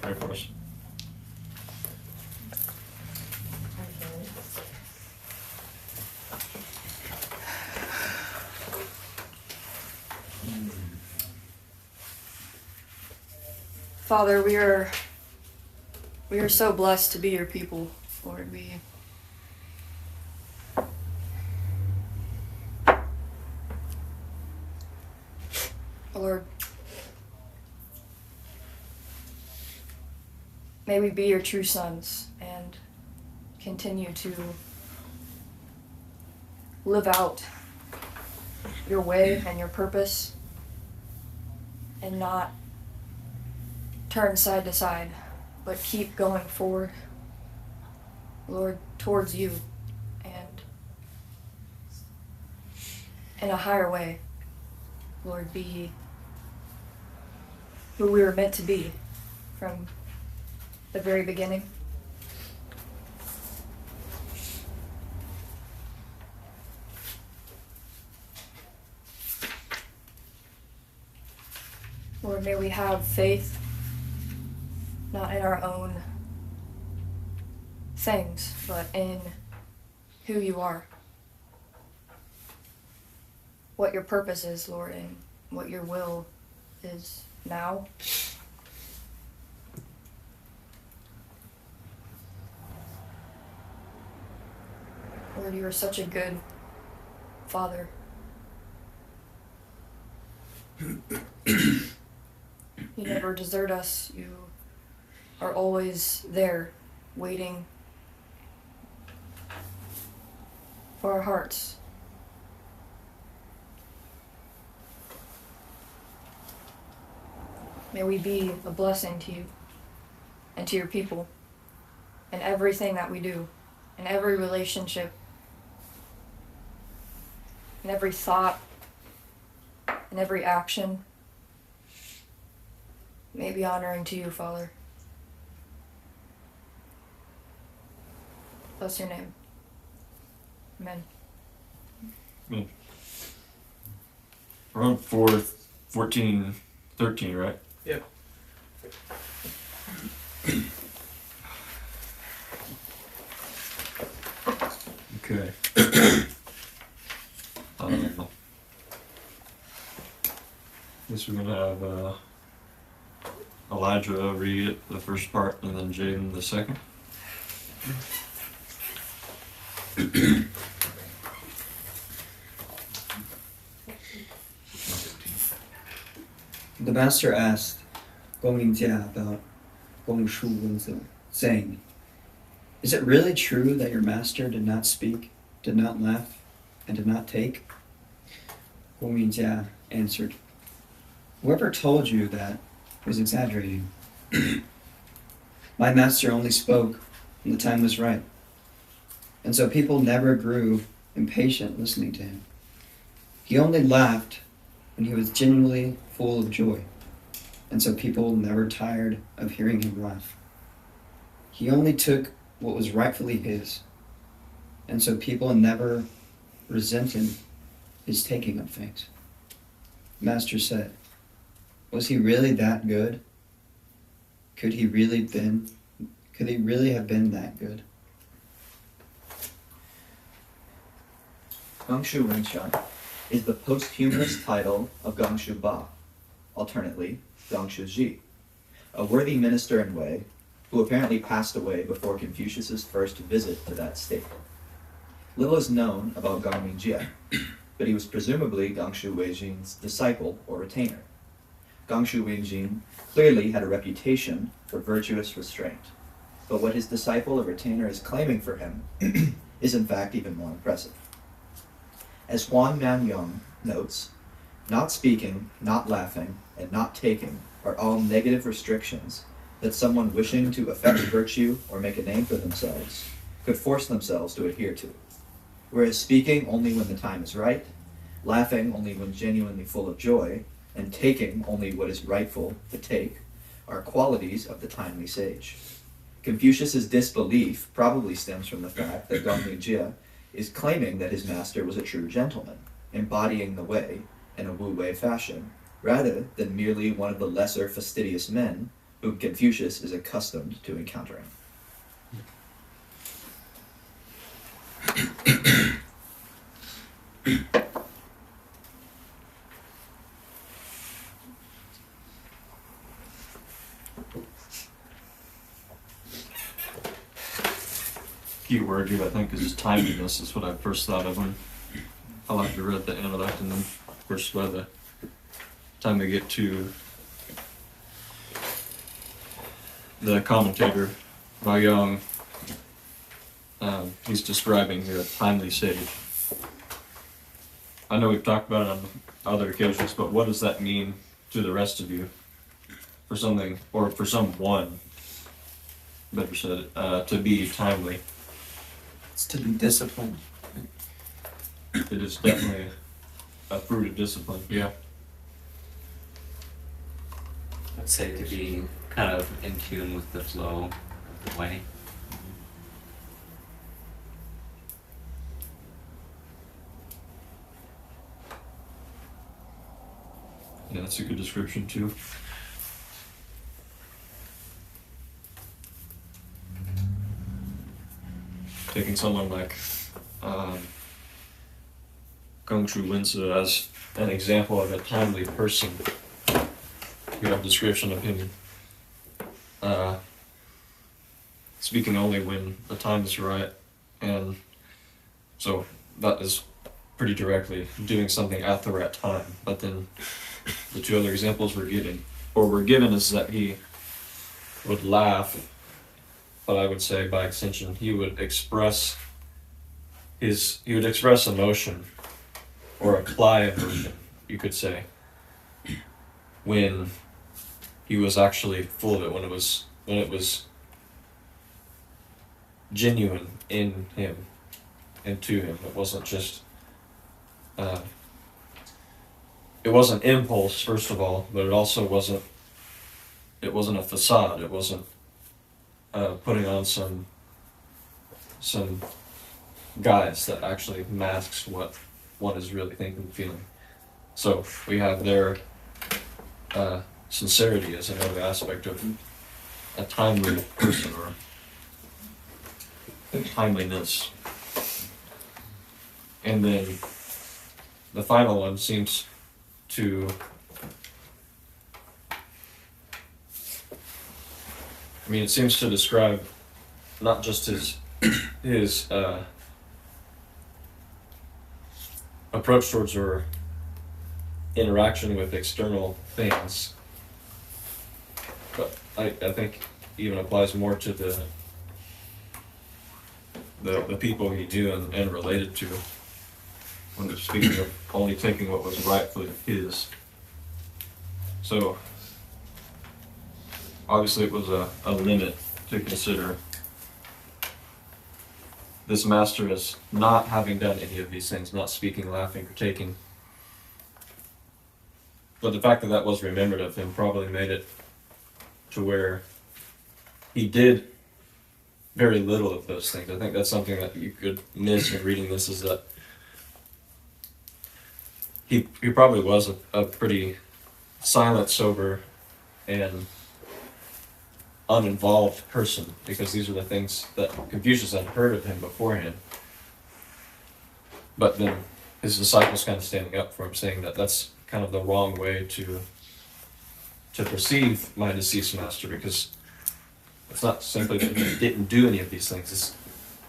pray for us. Father, we are so blessed to be your people, Lord. Lord, may we be your true sons and continue to live out your way and your purpose and not turn side to side, but keep going forward, Lord, towards you and in a higher way. Lord, be who we were meant to be from the very beginning. Lord, may we have faith not in our own things, but in who you are. What your purpose is, Lord, and what your will is now. Lord, you are such a good Father. You never desert us. You are always there, waiting for our hearts. May we be a blessing to you and to your people in everything that we do, in every relationship, in every thought, in every action. May it be honoring to you, Father. Bless your name. Amen. Amen. We're on 14, 13, right? Yep. Okay. Guess we're gonna have Elijah read it, the first part, and then Jaden the second. The master asked Gong Jia about Gong Shu Wenzi, saying, "Is it really true that your master did not speak, did not laugh, and did not take?" Gong Jia answered, "Whoever told you that was exaggerating. My master only spoke when the time was right. And so people never grew impatient listening to him. He only laughed when he was genuinely full of joy. And so people never tired of hearing him laugh. He only took what was rightfully his. And so people never resented his taking of things." Master said, "Was he really that good? Could he really have been that good?" Gangshu Rinchen is the posthumous title of Gangshu Ba, alternately Gangshu Ji, a worthy minister in Wei who apparently passed away before Confucius's first visit to that state. Little is known about Gang Mingjie, but he was presumably Gangshu Weijin's disciple or retainer. Gangshu Weijin clearly had a reputation for virtuous restraint, but what his disciple or retainer is claiming for him is in fact even more impressive. As Huan Manyong notes, not speaking, not laughing, and not taking are all negative restrictions that someone wishing to affect virtue or make a name for themselves could force themselves to adhere to. Whereas speaking only when the time is right, laughing only when genuinely full of joy, and taking only what is rightful to take are qualities of the timely sage. Confucius's disbelief probably stems from the fact that Gang Mingjie is claiming that his master was a true gentleman, embodying the way in a Wu-Wei fashion, rather than merely one of the lesser fastidious men whom Confucius is accustomed to encountering. Key word here, I think, is timeliness. Is what I first thought of when I like to read the Analects, and then, of course, by the time we get to the commentator by Young, he's describing here a timely sage. I know we've talked about it on other occasions, but what does that mean to the rest of you? For something, or for someone, better said, to be timely. It's to be disciplined. It is definitely a fruit of discipline. Yeah. I'd say to be kind of in tune with the flow of the way. Yeah, that's a good description too. Taking someone like Gong Shu Linzi as an example of a timely person, you have a description of him speaking only when the time is right, and so that is pretty directly doing something at the right time. But then the two other examples we're given is that he would laugh, but I would say by extension he would express emotion, or apply emotion, you could say, when he was actually full of it, when it was genuine in him and to him. It wasn't just it wasn't impulse, first of all, but it also wasn't a facade. It wasn't putting on some guise that actually masks what one is really thinking and feeling. So we have their sincerity as another aspect of a timely person, or timeliness. And then the final one seems to it seems to describe not just his approach towards or interaction with external things, but I think even applies more to the people he knew and related to, when they're speaking of only taking what was rightfully his. So obviously it was a limit to consider this master as not having done any of these things, not speaking, laughing, or taking. But the fact that that was remembered of him probably made it to where he did very little of those things. I think that's something that you could miss in reading this, is that he probably was a pretty silent, sober, and uninvolved person, because these are the things that Confucius had heard of him beforehand. But then his disciples kind of standing up for him, saying that that's kind of the wrong way to perceive my deceased master, because it's not simply that he didn't do any of these things, it's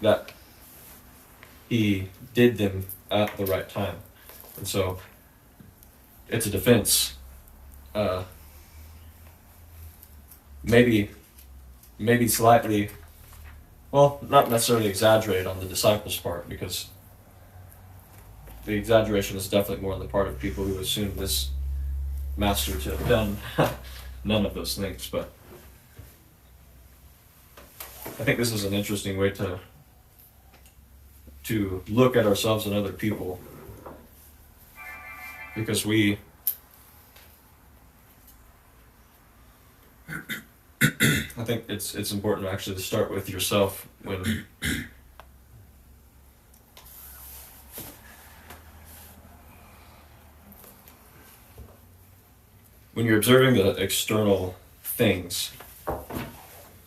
that he did them at the right time. And so it's a defense, maybe slightly, well, not necessarily exaggerated on the disciples' part, because the exaggeration is definitely more on the part of people who assume this master to have done none of those things. But I think this is an interesting way to look at ourselves and other people, because I think it's important actually to start with yourself when you're observing the external things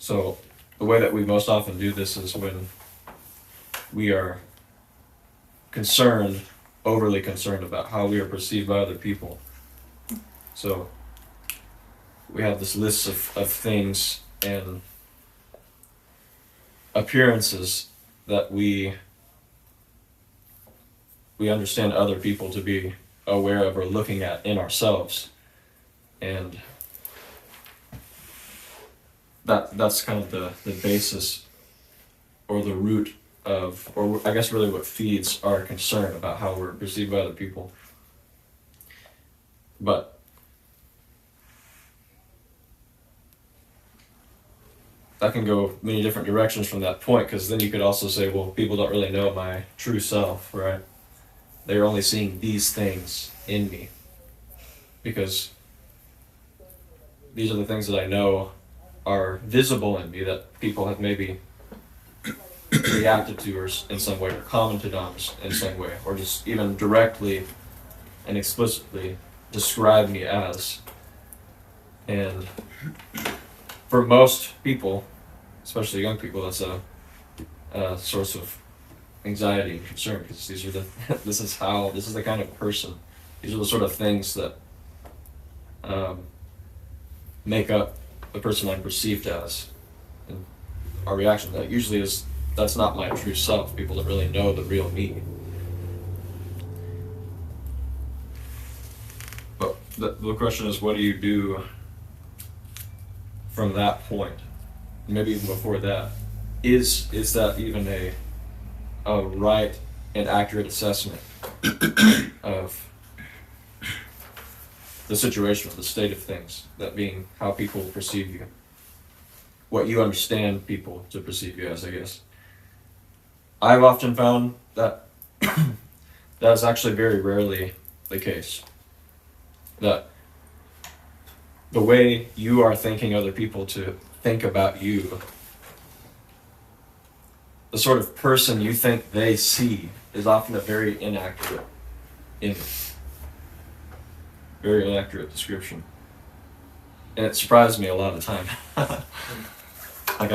So the way that we most often do this is when we are concerned, overly concerned about how we are perceived by other people. So we have this list of things and appearances that we understand other people to be aware of or looking at in ourselves. And that's kind of the basis or the root of, or I guess really what feeds our concern about how we're perceived by other people. But that can go many different directions from that point, because then you could also say, well, people don't really know my true self, right? They're only seeing these things in me because these are the things that I know are visible in me that people have maybe reacted to or in some way or commented on in some way, or just even directly and explicitly describe me as. And for most people, especially young people, that's a source of anxiety and concern, because these are this is the kind of person, these are the sort of things that make up the person I'm perceived as. And our reaction to that usually is, that's not my true self. People don't really know the real me. But the question is, what do you do from that point? Maybe even before that. Is that even a right and accurate assessment of the situation, the state of things, that being how people perceive you, what you understand people to perceive you as, I guess. I've often found that that is actually very rarely the case. That the way you are thinking other people to think about you, the sort of person you think they see, is often a very inaccurate image. Very inaccurate description. And it surprised me a lot of the time. Like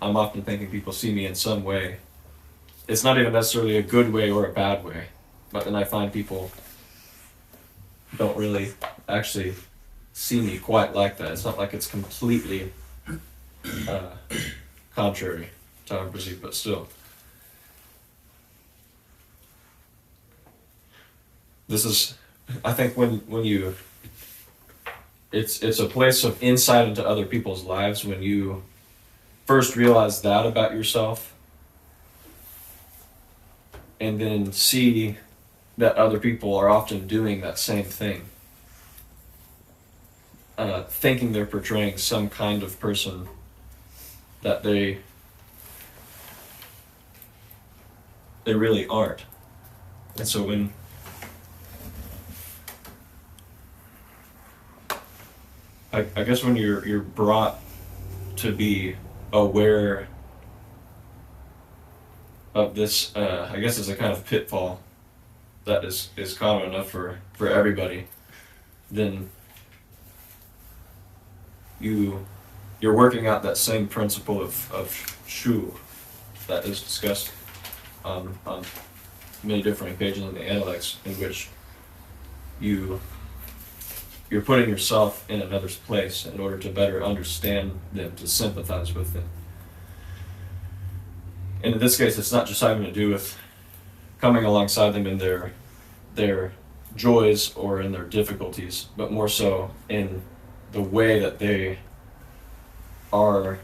I'm often thinking people see me in some way. It's not even necessarily a good way or a bad way, but then I find people don't really actually see me quite like that. It's not like it's completely contrary to how I'm perceived, but still. This is, I think when you, it's a place of insight into other people's lives when you first realize that about yourself, and then see that other people are often doing that same thing. Thinking they're portraying some kind of person that they really aren't. And so when I guess when you're brought to be aware of this, I guess it's a kind of pitfall that is common enough for everybody, then you're working out that same principle of shu that is discussed on many different occasions in the Analects, in which you're putting yourself in another's place in order to better understand them, to sympathize with them. And in this case, it's not just having to do with coming alongside them in their joys or in their difficulties, but more so in the way that they are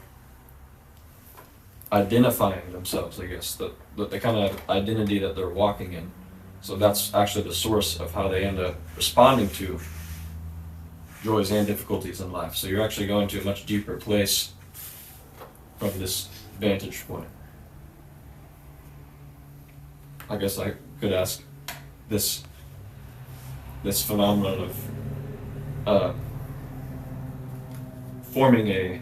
identifying themselves, I guess, the kind of identity that they're walking in. So that's actually the source of how they end up responding to joys and difficulties in life. So you're actually going to a much deeper place from this vantage point. I guess I could ask this phenomenon of forming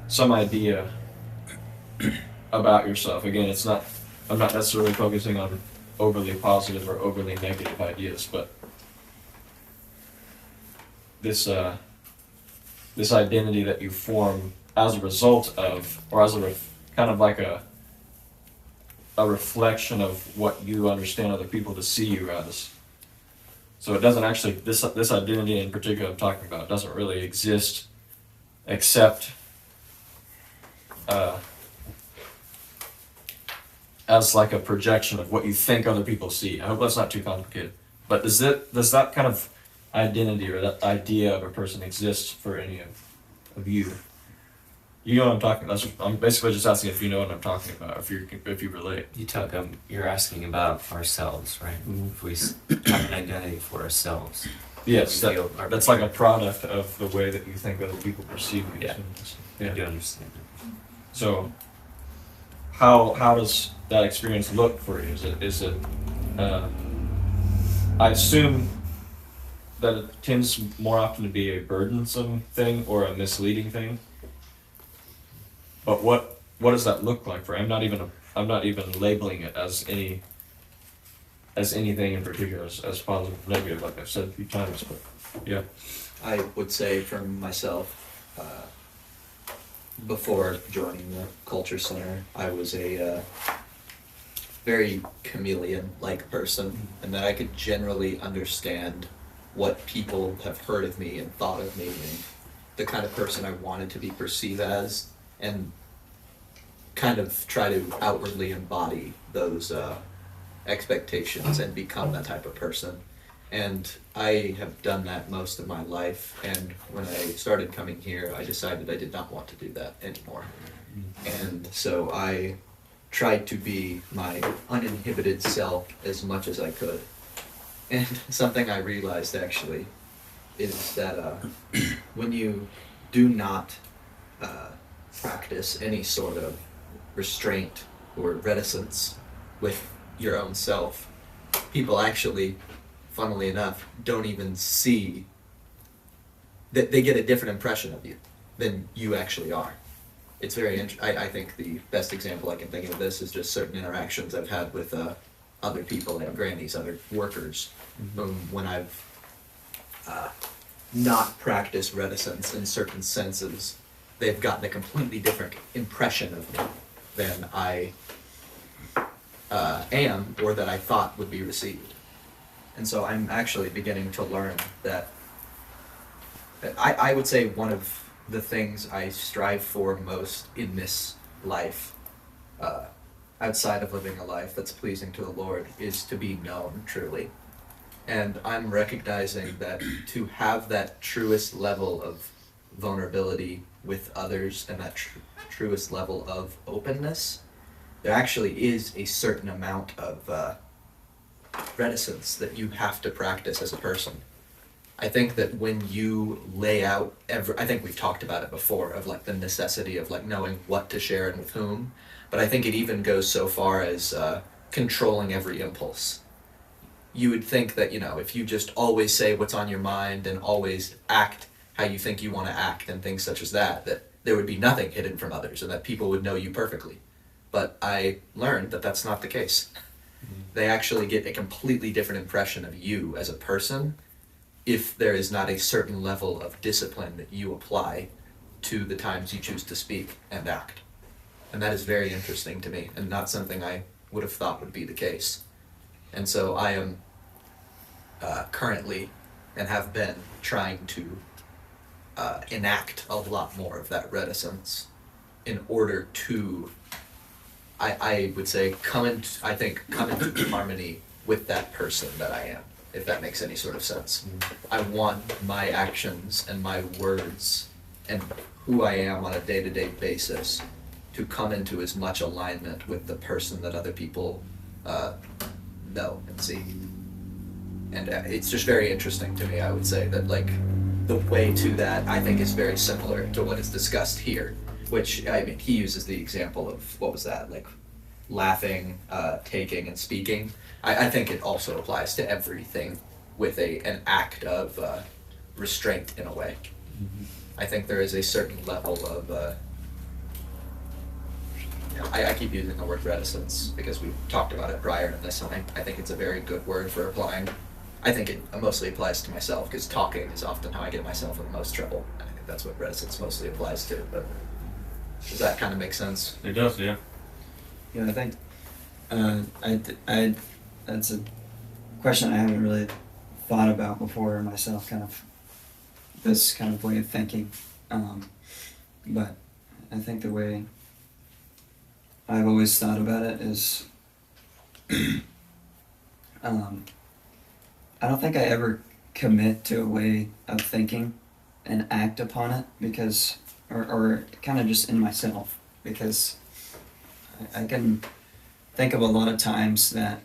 some idea about yourself. Again, I'm not necessarily focusing on overly positive or overly negative ideas, but this this identity that you form as a result of, or as a kind of like a reflection of what you understand other people to see you as. So it doesn't actually, this identity in particular I'm talking about doesn't really exist except as like a projection of what you think other people see. I hope that's not too complicated. But does that kind of identity or that idea of a person exist for any of you? You know what I'm talking about. I'm basically just asking if you know what I'm talking about, if you relate. You're asking about ourselves, right? Mhm. If we have an identity for ourselves. Yes, We feel our that's like a product of the way that you think other people perceive you. Yeah. I do understand that. So, how does that experience look for you? Is it? I assume that it tends more often to be a burdensome thing or a misleading thing. But what does that look like for? I'm not even labeling it as anything in particular as positive or negative, like I've said a few times. But yeah. I would say from myself, before joining the Culture Center, I was a very chameleon-like person, and that I could generally understand what people have heard of me and thought of me, and the kind of person I wanted to be perceived as, and kind of try to outwardly embody those expectations and become that type of person. And I have done that most of my life, and when I started coming here, I decided I did not want to do that anymore. And so I tried to be my uninhibited self as much as I could. And something I realized actually is that when you do not practice any sort of restraint or reticence with your own self, people actually, funnily enough, don't even see that they get a different impression of you than you actually are. It's very I think the best example I can think of this is just certain interactions I've had with other people, like grannies, other workers, when I've not practiced reticence in certain senses, they've gotten a completely different impression of me than I am, or that I thought would be received. And so I'm actually beginning to learn that I would say one of the things I strive for most in this life, outside of living a life that's pleasing to the Lord, is to be known truly. And I'm recognizing that to have that truest level of vulnerability with others and that truest level of openness, there actually is a certain amount of reticence that you have to practice as a person. I think that when you lay out I think we've talked about it before, of like the necessity of like knowing what to share and with whom, but I think it even goes so far as controlling every impulse. You would think that, if you just always say what's on your mind and always act how you think you want to act and things such as that there would be nothing hidden from others and that people would know you perfectly. But I learned that that's not the case. They actually get a completely different impression of you as a person if there is not a certain level of discipline that you apply to the times you choose to speak and act. And that is very interesting to me, and not something I would have thought would be the case. And so I am currently, and have been, trying to enact a lot more of that reticence in order to, I would say, come into harmony with that person that I am, if that makes any sort of sense. I want my actions and my words and who I am on a day-to-day basis to come into as much alignment with the person that other people know and see. And it's just very interesting to me, I would say, that like the way to that, I think, is very similar to what is discussed here, which, I mean, he uses the example of, what was that, like laughing, taking, and speaking. I think it also applies to everything with an act of restraint in a way. I think there is a certain level of, I keep using the word reticence because we talked about it prior to this, and I think it's a very good word for applying. I think it mostly applies to myself because talking is often how I get myself in the most trouble. think that's what reticence mostly applies to. But does that kind of make sense? It does, yeah. Yeah, I think that's a question I haven't really thought about before myself, kind of this kind of way of thinking. But I think the way I've always thought about it is I don't think I ever commit to a way of thinking and act upon it because, or kind of just in myself, because I can think of a lot of times that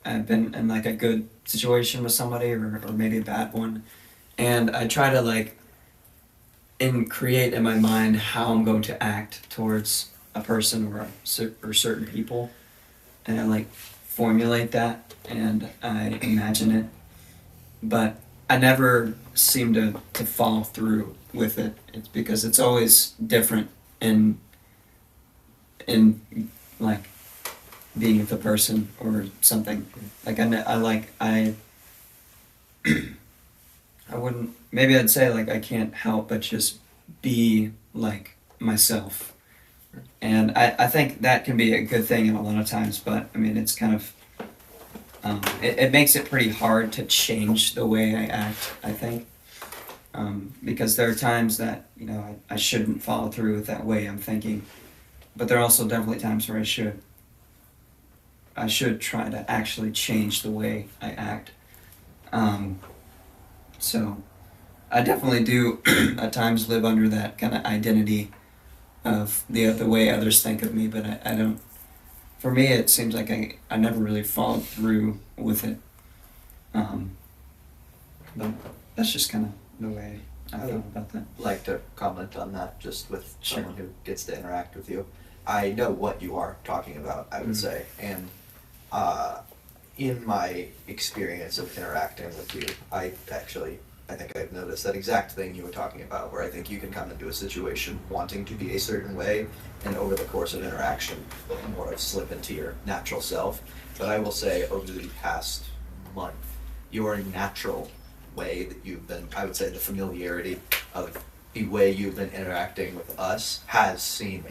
I've been in like a good situation with somebody or maybe a bad one, and I try to like create in my mind how I'm going to act towards a person or certain people, and I like formulate that and I imagine it, but I never seem to follow through with it. It's because it's always different in like being with a person or something. Like I wouldn't, maybe I'd say like I can't help but just be like myself. And I think that can be a good thing a lot of times, but I mean it's kind of it makes it pretty hard to change the way I act, I think. Because there are times that, you know, I shouldn't follow through with that way I'm thinking. But there are also definitely times where I should try to actually change the way I act. So I definitely do at times live under that kind of identity of the way others think of me, but I don't, for me it seems like I never really followed through with it. But that's just kind of the way I feel about that. Like to comment on that just with Sure. someone who gets to interact with you. I know what you are talking about, I would say, and in my experience of interacting with you, I think I've noticed that exact thing you were talking about, where I think you can come into a situation wanting to be a certain way, and over the course of interaction, more of slip into your natural self. But I will say, over the past month, your natural way that you've been, I would say the familiarity of the way you've been interacting with us has seen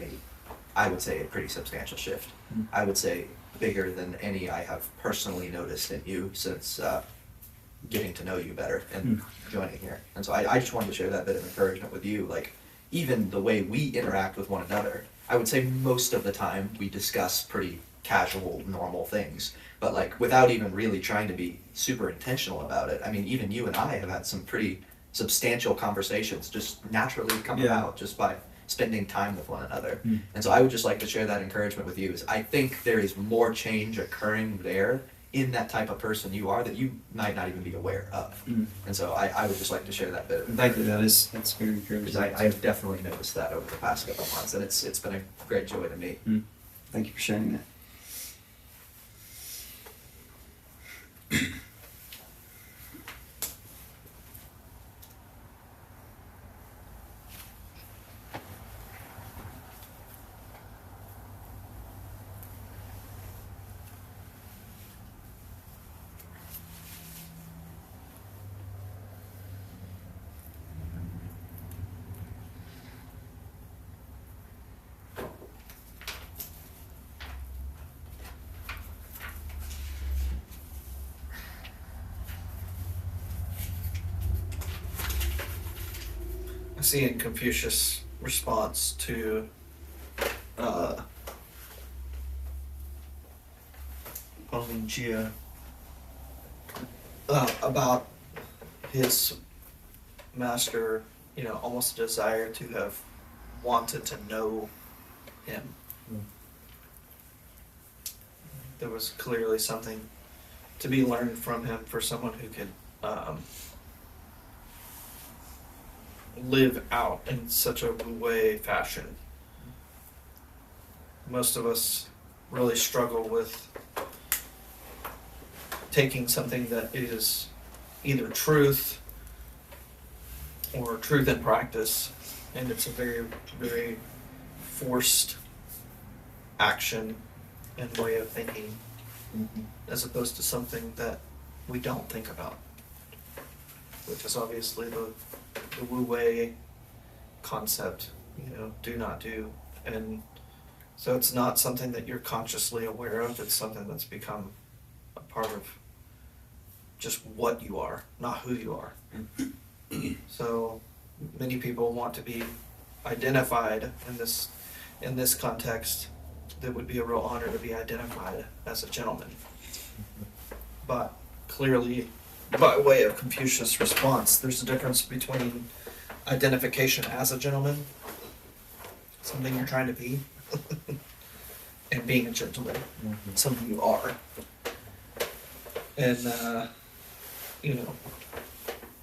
I would say a pretty substantial shift. I would say bigger than any I have personally noticed in you since getting to know you better and joining here. And so I just wanted to share that bit of encouragement with you. Like, even the way we interact with one another, I would say most of the time we discuss pretty casual, normal things. But like, without even really trying to be super intentional about it, I mean, even you and I have had some pretty substantial conversations just naturally come about just by spending time with one another. And so I would just like to share that encouragement with you, is I think there is more change occurring there in that type of person you are that you might not even be aware of. And so I would just like to share that bit of Thank you, that's very encouraging. because I have definitely noticed that over the past couple of months, and it's been a great joy to me. Thank you for sharing that. I see in Confucius' response to Jia about his master, you know, almost a desire to have wanted to know him. There was clearly something to be learned from him for someone who could live out in such a Wu-Wei fashion. Most of us really struggle with taking something that is either truth or truth in practice, and it's a very, very forced action and way of thinking, as opposed to something that we don't think about, which is obviously the Wu-Wei concept, do not do. And so it's not something that you're consciously aware of, it's something that's become a part of just what you are, not who you are. So many people want to be identified in this context. That would be a real honor to be identified as a gentleman. But clearly, by way of Confucius' response, there's a difference between identification as a gentleman, something you're trying to be, and being a gentleman, something you are. And,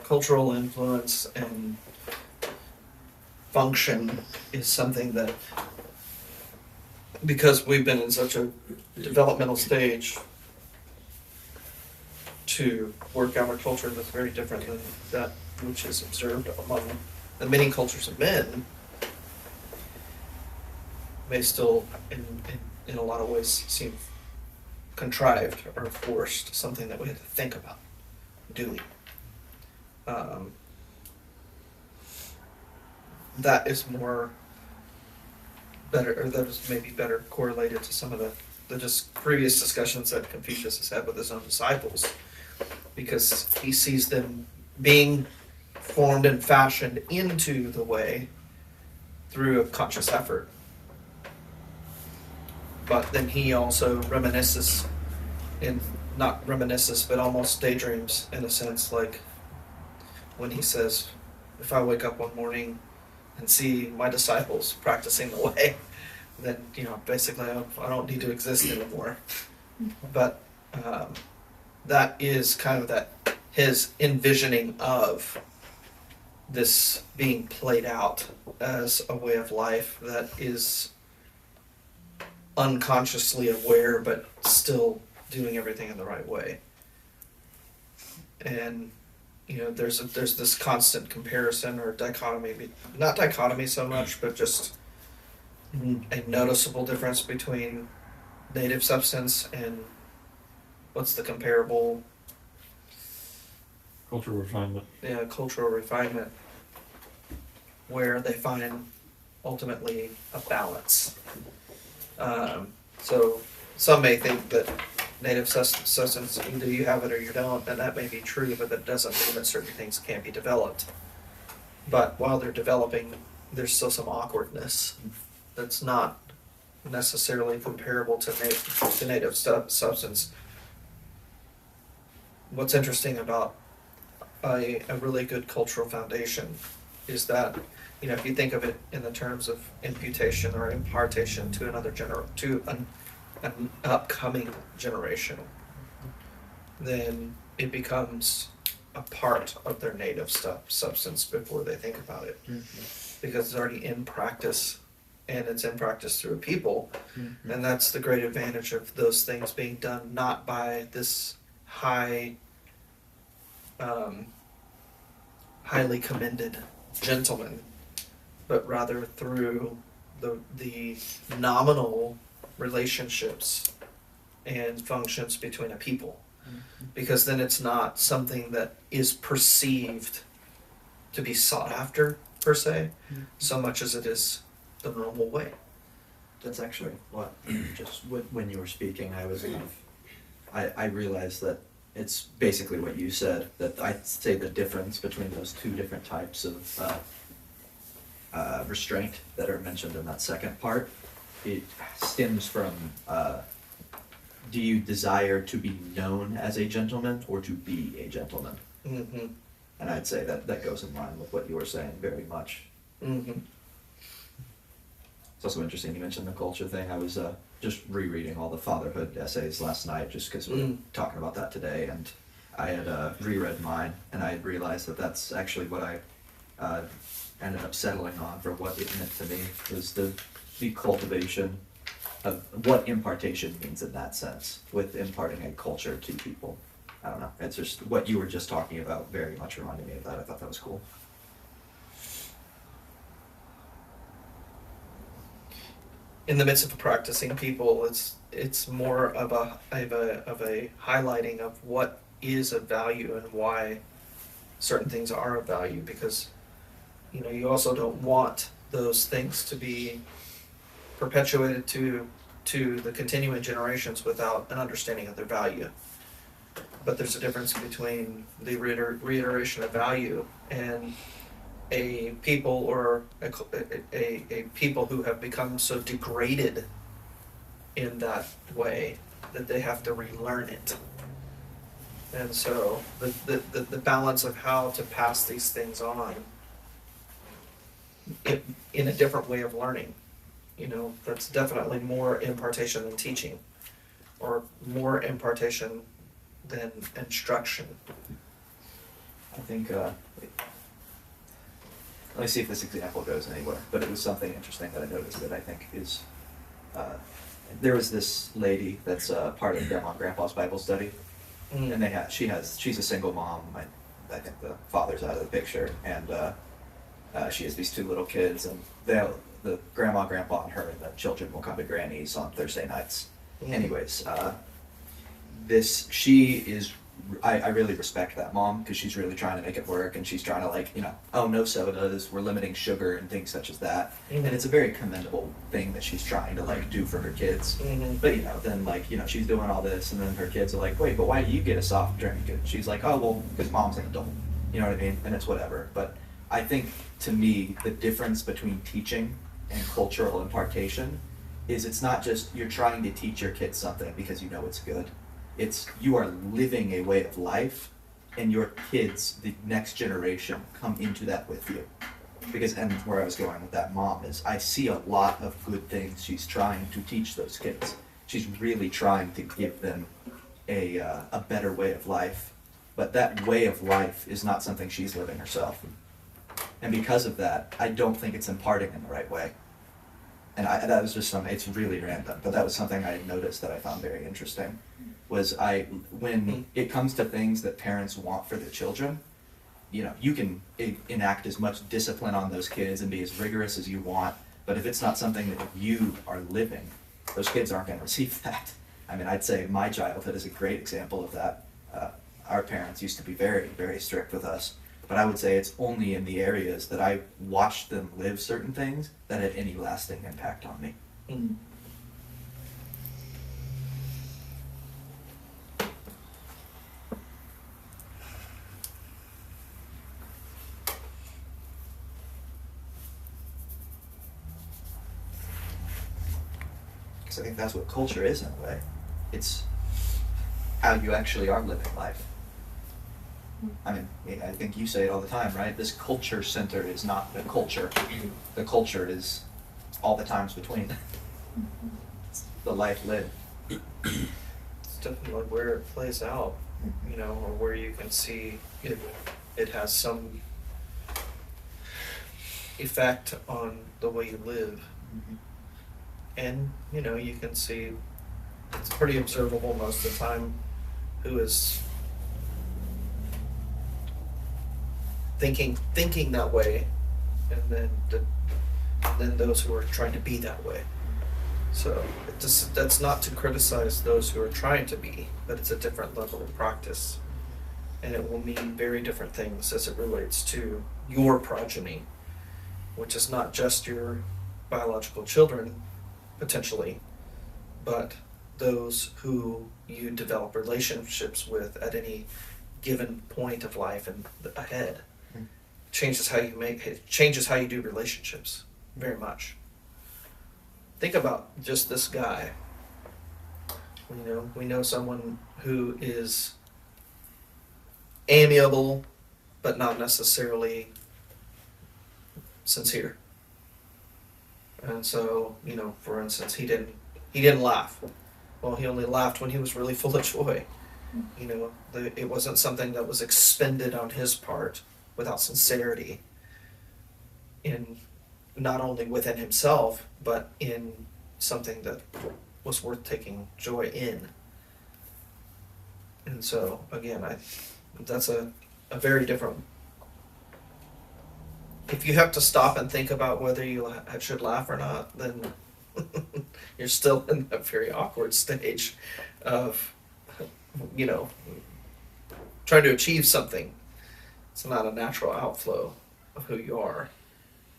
cultural influence and function is something that, because we've been in such a developmental stage to work out a culture that's very different than that which is observed among the many cultures of men, may still, in a lot of ways, seem contrived or forced, something that we have to think about doing. That is more better, or that is maybe better correlated to some of the just previous discussions that Confucius has had with his own disciples, because he sees them being formed and fashioned into the way through a conscious effort. But then he also reminisces, not reminisces, but almost daydreams in a sense, like when he says, if I wake up one morning and see my disciples practicing the way, then, basically I don't need to exist anymore. But that is kind of his envisioning of this being played out as a way of life that is unconsciously aware, but still doing everything in the right way. And there's this constant comparison or dichotomy, not dichotomy so much, but just a noticeable difference between native substance and what's the comparable? Cultural refinement. Yeah, cultural refinement, where they find ultimately a balance. So some may think that native substance, either you have it or you don't, and that may be true, but that doesn't mean that certain things can't be developed. But while they're developing, there's still some awkwardness that's not necessarily comparable to native substance. What's interesting about a really good cultural foundation is that, if you think of it in the terms of imputation or impartation to an upcoming generation, then it becomes a part of their native substance before they think about it, because it's already in practice, and it's in practice through people, and that's the great advantage of those things being done not by this highly commended gentleman, but rather through the nominal relationships and functions between a people, because then it's not something that is perceived to be sought after per se, so much as it is the normal way. That's actually what, just when you were speaking, I realized that it's basically what you said, that I'd say the difference between those two different types of restraint that are mentioned in that second part, it stems from, do you desire to be known as a gentleman or to be a gentleman? Mm-hmm. And I'd say that goes in line with what you were saying very much. Mm-hmm. It's also interesting you mentioned the culture thing. I was just rereading all the fatherhood essays last night just because we were talking about that today, and I had reread mine, and I had realized that that's actually what I ended up settling on for what it meant to me, was the cultivation of what impartation means in that sense, with imparting a culture to people. I don't know, it's just what you were just talking about very much reminded me of that. I thought that was cool. In the midst of practicing people, it's more of a highlighting of what is of value and why certain things are of value, because you know, you also don't want those things to be perpetuated to the continuing generations without an understanding of their value. But there's a difference between the reiteration of value and a people or a people who have become so degraded in that way that they have to relearn it. And so the balance of how to pass these things on in a different way of learning, you know, that's definitely more impartation than teaching, or more impartation than instruction. I think, let me see if this example goes anywhere, but it was something interesting that I noticed that I think is, there was this lady that's part of Grandma and Grandpa's Bible study, and she's a single mom. I think the father's out of the picture, and she has these two little kids, and the grandma, grandpa, and her and the children will come to Granny's on Thursday nights. Anyways, I really respect that mom, because she's really trying to make it work, and she's trying to, like, you know, oh, no sodas, we're limiting sugar and things such as that. And it's a very commendable thing that she's trying to, like, do for her kids. But, you know, then, like, you know, she's doing all this, and then her kids are like, wait, but why do you get a soft drink? And she's like, oh, well, because mom's an adult. You know what I mean? And it's whatever. But I think, to me, the difference between teaching and cultural impartation is it's not just you're trying to teach your kids something because you know it's good. It's you are living a way of life, and your kids, the next generation, come into that with you. Because, and where I was going with that mom is, I see a lot of good things she's trying to teach those kids. She's really trying to give them a better way of life. But that way of life is not something she's living herself. And because of that, I don't think it's imparting in the right way. And that was just it's really random, but that was something I noticed that I found very interesting. When it comes to things that parents want for their children, you know, you can enact as much discipline on those kids and be as rigorous as you want, but if it's not something that you are living, those kids aren't going to receive that. I mean, I'd say my childhood is a great example of that. Our parents used to be very, very strict with us. But I would say it's only in the areas that I watched them live certain things that had any lasting impact on me. Because I think that's what culture is in a way. It's how you actually are living life. I mean, I think you say it all the time, right? This culture center is not the culture. The culture is all the times between. It's the life lived. It's definitely where it plays out, you know, or where you can see it has some effect on the way you live. And, you know, you can see it's pretty observable most of the time who is thinking that way, and then those who are trying to be that way. So that's not to criticize those who are trying to be, but it's a different level of practice, and it will mean very different things as it relates to your progeny, which is not just your biological children potentially, but those who you develop relationships with at any given point of life and ahead. Changes how you do relationships very much. Think about just this guy. We know someone who is amiable, but not necessarily sincere. And so, you know, for instance, he didn't laugh. Well, he only laughed when he was really full of joy. You know, it wasn't something that was expended on his part without sincerity, in not only within himself, but in something that was worth taking joy in. And so, again, that's a very different. If you have to stop and think about whether you should laugh or not, then you're still in that very awkward stage of, you know, trying to achieve something. It's not a natural outflow of who you are.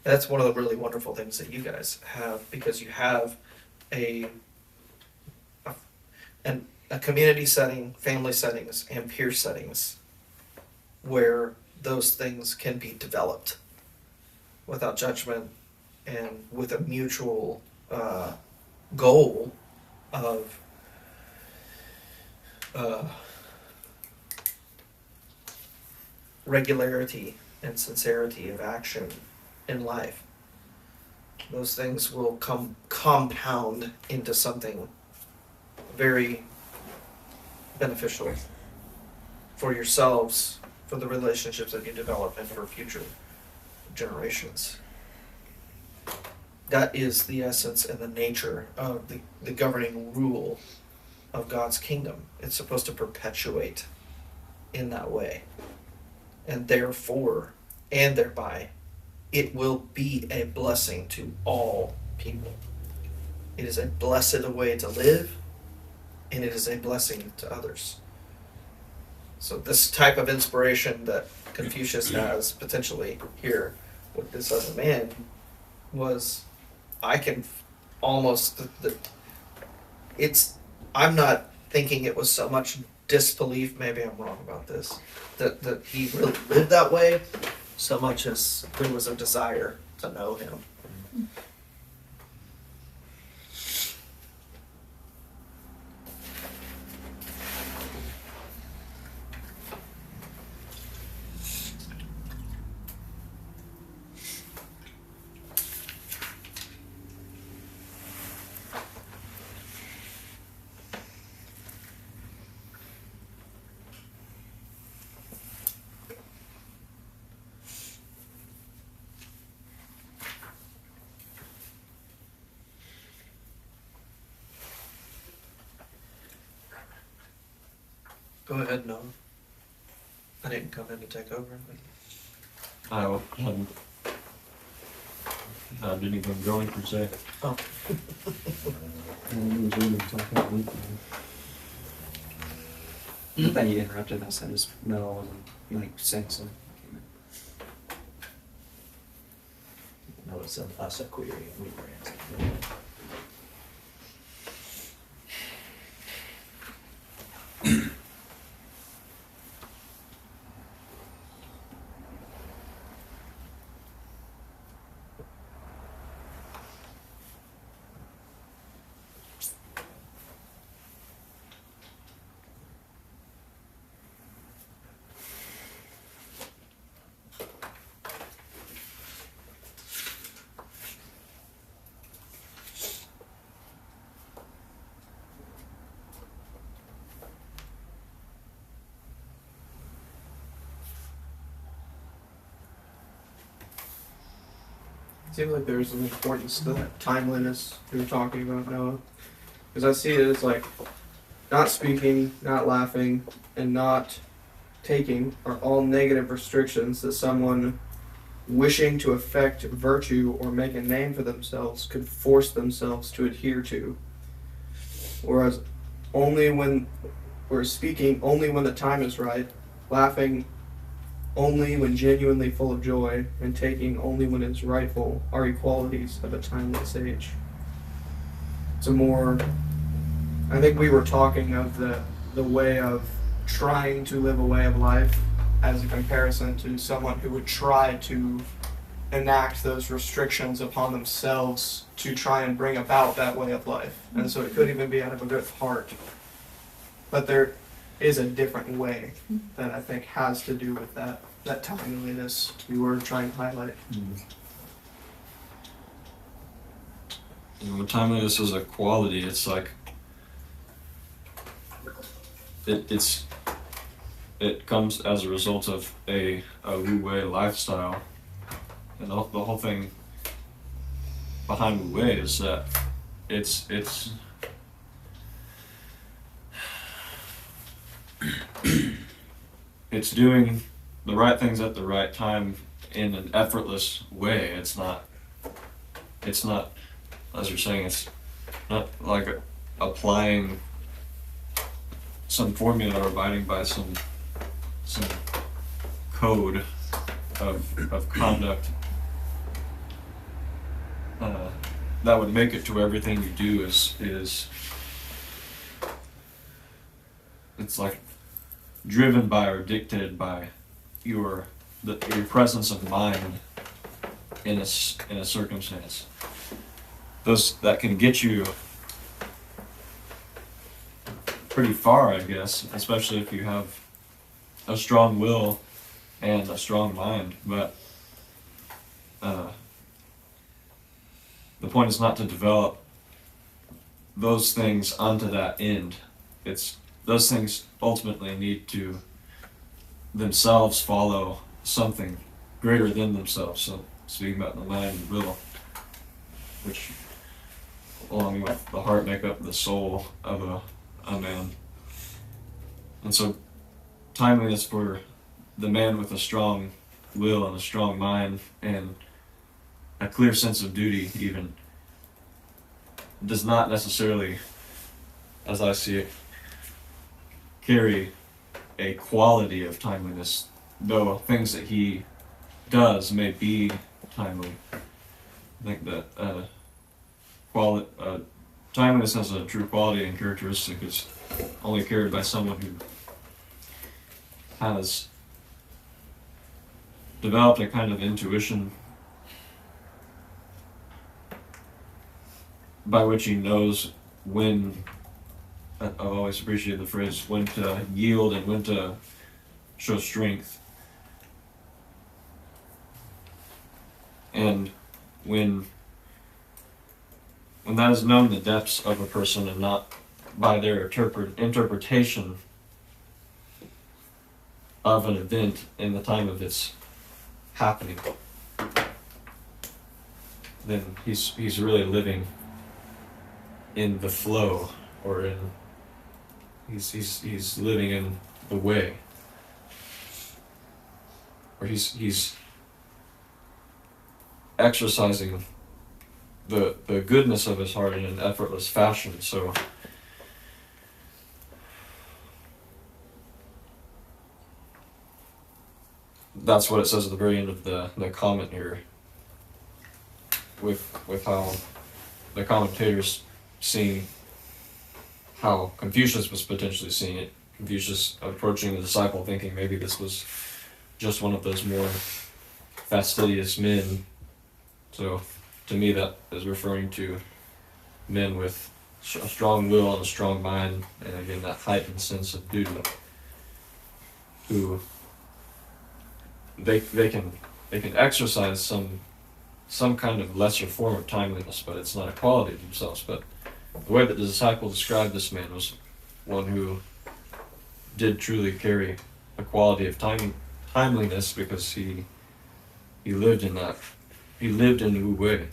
That's one of the really wonderful things that you guys have, because you have a a community setting, family settings, and peer settings where those things can be developed without judgment and with a mutual goal of regularity and sincerity of action in life. Those things will compound into something very beneficial for yourselves, for the relationships that you develop, and for future generations. That is the essence and the nature of the governing rule of God's kingdom. It's supposed to perpetuate in that way. And therefore, and thereby, it will be a blessing to all people. It is a blessed way to live, and it is a blessing to others. So this type of inspiration that Confucius has potentially here with this other man was, I can almost, I'm not thinking it was so much disbelief, maybe I'm wrong about this, that he really lived that way, so much as there was a desire to know him. Go ahead, Noah. I didn't come in to take over. I didn't even go in per se. Oh. I thought you interrupted us. I just know I wasn't like saying something. No, it's us a query, and we were answering. Seems like there's an importance to that timeliness we were talking about, Noah. Because I see it as like not speaking, not laughing, and not taking are all negative restrictions that someone wishing to affect virtue or make a name for themselves could force themselves to adhere to. Whereas speaking only when the time is right, laughing only when genuinely full of joy, and taking only when it's rightful are equalities of a timeless age. It's a more, I think we were talking of the way of trying to live a way of life as a comparison to someone who would try to enact those restrictions upon themselves to try and bring about that way of life. And so it could even be out of a good heart. But there is a different way that I think has to do with that timeliness we were trying to highlight. When timeliness is a quality, it's like it comes as a result of a Wu-Wei lifestyle, and the whole thing behind Wu-Wei is that it's it's doing the right things at the right time in an effortless way. It's not, as you're saying, it's not like applying some formula or abiding by some code of conduct that would make it to everything you do is it's like driven by or dictated by your presence of mind in a circumstance. That can get you pretty far, I guess, especially if you have a strong will and a strong mind. But the point is not to develop those things onto that end. It's those things ultimately need to themselves follow something greater than themselves. So speaking about the mind and will, which along with the heart make up the soul of a man. And so timeliness for the man with a strong will and a strong mind and a clear sense of duty even does not necessarily, as I see it, carry a quality of timeliness, though things that he does may be timely. I think that timeliness has a true quality and characteristic is only carried by someone who has developed a kind of intuition by which he knows when, I've always appreciated the phrase, when to yield and when to show strength. And when that is known in the depths of a person and not by their interpretation of an event in the time of its happening, then he's really living in the flow, or in he's living in the way, or he's exercising the goodness of his heart in an effortless fashion. So that's what it says at the very end of the comment here, with how the commentators see how Confucius was potentially seeing it. Confucius approaching the disciple thinking maybe this was just one of those more fastidious men. So to me that is referring to men with a strong will and a strong mind, and again that heightened sense of duty, who they can exercise some kind of lesser form of timeliness, but it's not a quality of themselves. But the way that the disciple described this man was one who did truly carry a quality of timeliness, because he lived in that. He lived in Wu-Wei.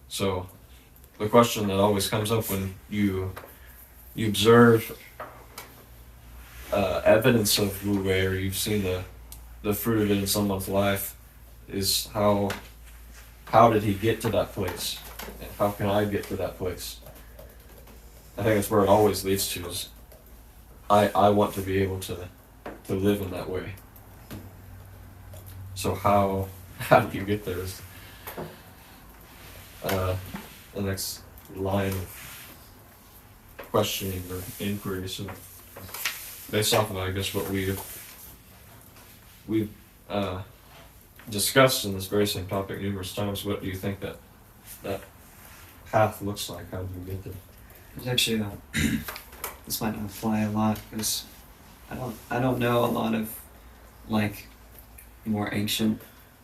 So the question that always comes up when you observe evidence of Wu-Wei, or you've seen the fruit of it in someone's life, is how did he get to that place? And how can I get to that place? I think that's where it always leads to, is I want to be able to live in that way. So how do you get there is the next line of questioning or inquiry. So based off of, I guess, what we've discussed in this very same topic numerous times, what do you think that path looks like? How do you get there? There's actually this might not apply a lot, because I don't know a lot of like more ancient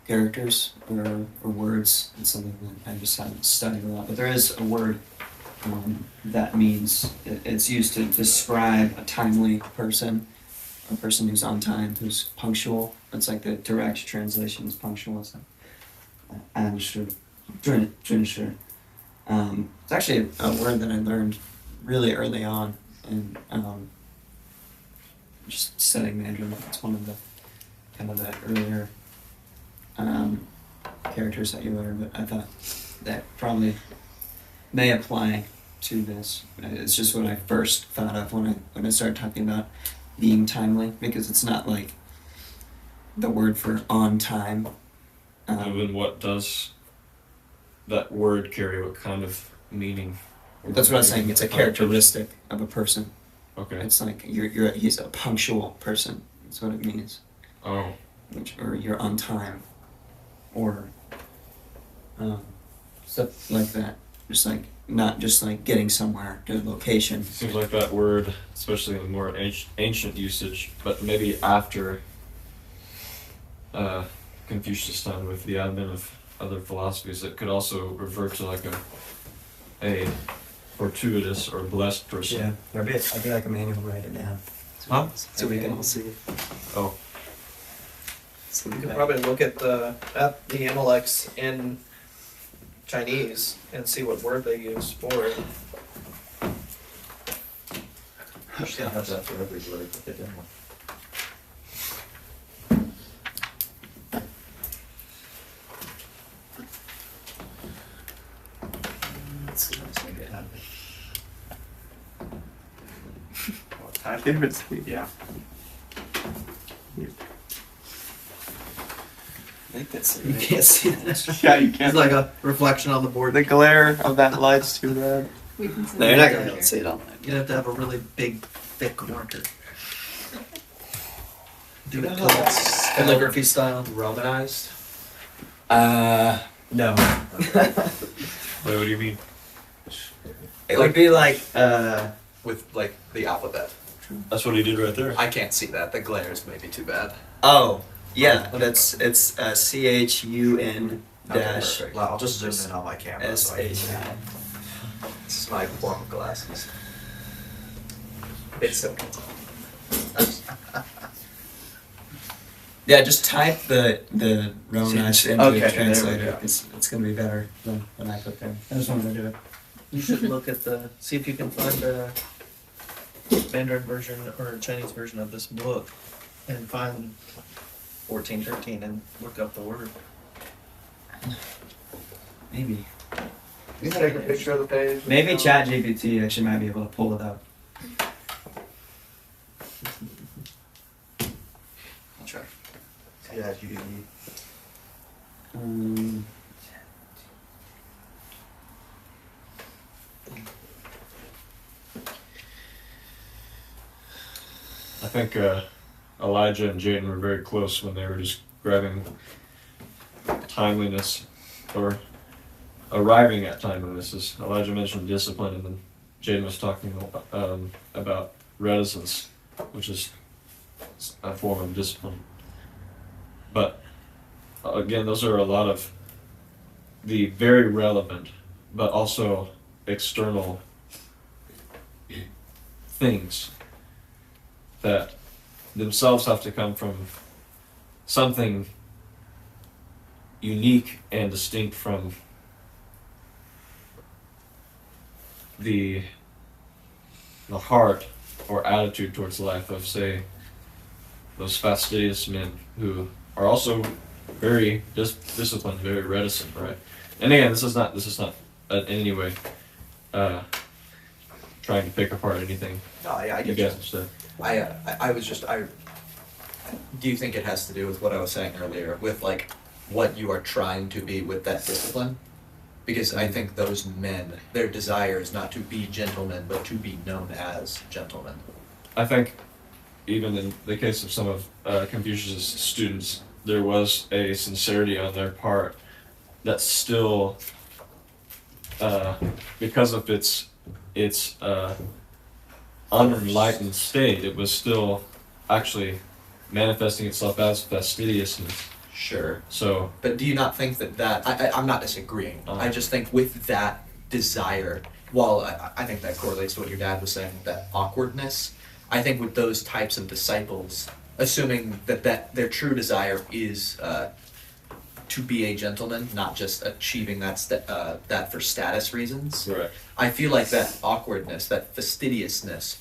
characters or words. It's something that I just haven't studied a lot, but there is a word that means, it's used to describe a timely person, a person who's on time, who's punctual. It's like the direct translation is punctual. It's like It's actually a word that I learned really early on in just studying Mandarin. It's one of the kind of the earlier characters that you learn, but I thought that probably may apply to this. It's just what I first thought of when I started talking about being timely, because it's not like the word for on time And then what does that word carry? What kind of meaning? That's what I was saying. It's a characteristic of a person. Okay. It's like he's a punctual person. That's what it means. Oh. Or you're on time, or stuff like that. Just like not just like getting somewhere to a location. Seems like that word, especially in more ancient usage, but maybe after Confucius' time with the advent of other philosophies, it could also refer to like a fortuitous or blessed person. Yeah, I'd be like a manual write it down. Huh? So we can all see it. Oh. So You can probably look at the Analects in Chinese and see what word they use for it. You should have that for every word that they didn't want. Time difference. Yeah. I think that's it. You right? can't see that. Yeah, you It's can't. like a reflection on the board. The glare of that light's too red. We can send No, you're it not over gonna be able here. to see it on that. You have to have a really big, thick marker. Do You it know how that's calligraphy style. Romanized? No. Wait, what do you mean? It would be like With like the alphabet. That's what he did right there. I can't see that. The glare is maybe too bad. oh yeah, it's CHUN dash Perfect. Well, I'll just zoom in on my camera. So I SH. can, this is my form of glasses. It's so Yeah, just type the Romanized into Okay, the there we translator. go. It's gonna be better than when I put there. I just wanted to do it. You should look at see if you can find a Mandarin version or Chinese version of this book and find 1413 and look up the word. Maybe. You take a picture of the page. Maybe ChatGPT actually might be able to pull it up. I'll try. Yeah, you Um, I think Elijah and Jaden were very close when they were just grabbing timeliness or arriving at timeliness. As Elijah mentioned discipline, and then Jaden was talking about reticence, which is a form of discipline. But again, those are a lot of the very relevant, but also external things that themselves have to come from something unique and distinct from the heart or attitude towards life of, say, those fastidious men who are also very disciplined, very reticent, right? And again, this is not in any way trying to pick apart anything No, I you get guys you. have said. I was just do you think it has to do with what I was saying earlier with like what you are trying to be with that discipline? Because I think those men, their desire is not to be gentlemen, but to be known as gentlemen. I think even in the case of some of Confucius' students, there was a sincerity on their part that still, because of its unenlightened state, it was still actually manifesting itself as fastidiousness. Sure. So, But do you not think that I'm not disagreeing. I just think with that desire, while I think that correlates to what your dad was saying, that awkwardness, I think with those types of disciples, assuming that their true desire is to be a gentleman, not just achieving that for status reasons, right. I feel like that awkwardness, that fastidiousness,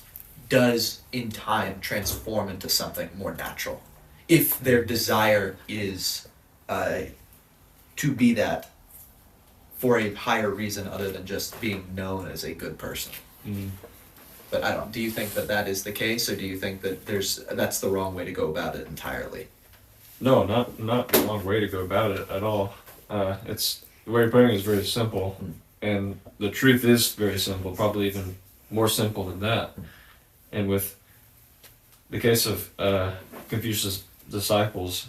does in time transform into something more natural. If their desire is to be that for a higher reason other than just being known as a good person. Mm. But do you think that is the case, or do you think that that's the wrong way to go about it entirely? No, not the wrong way to go about it at all. It's the way you're putting it is very simple, and the truth is very simple, probably even more simple than that. And with the case of Confucius' disciples,